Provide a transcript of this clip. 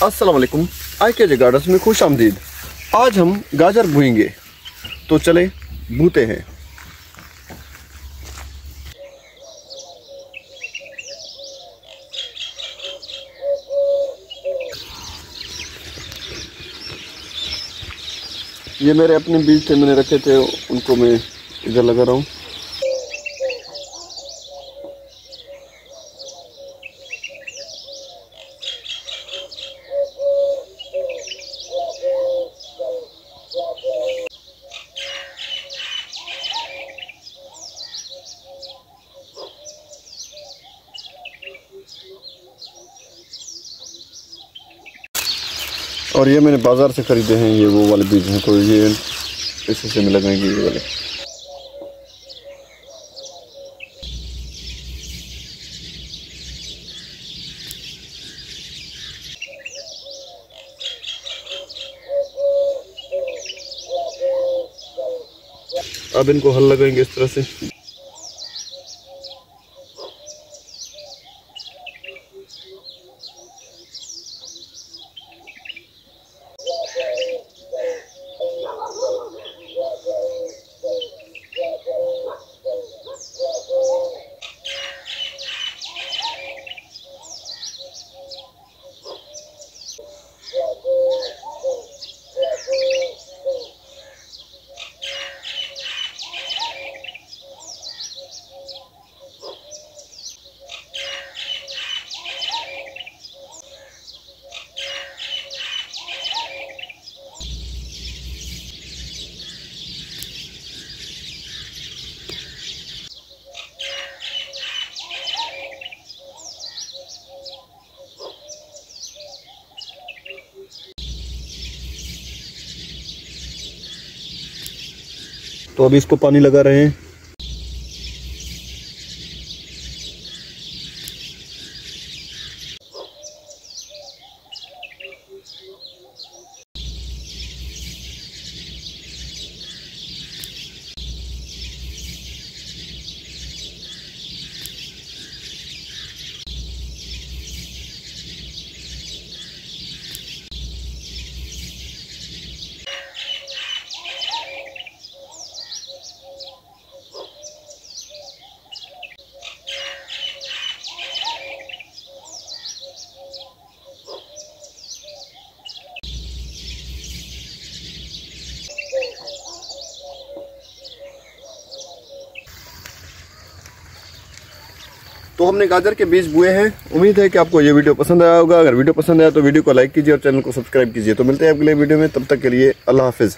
अस्सलाम वालेकुम, IKJ gardens में खुश आमदीद। आज हम गाजर बोएंगे, तो चले बूते हैं। ये मेरे अपने बीज थे, मैंने रखे थे, उनको मैं इधर लगा रहा हूँ। और ये मैंने बाज़ार से ख़रीदे हैं, ये वो वाले बीज हैं, तो ये इसी से में लगाएंगे ये वाले। अब इनको हल लगाएंगे इस तरह से। तो अभी इसको पानी लगा रहे हैं। तो हमने गाजर के बीज बुए हैं। उम्मीद है कि आपको ये वीडियो पसंद आया होगा। अगर वीडियो पसंद आया तो वीडियो को लाइक कीजिए और चैनल को सब्सक्राइब कीजिए। तो मिलते हैं अगले वीडियो में, तब तक के लिए अल्लाह हाफिज़।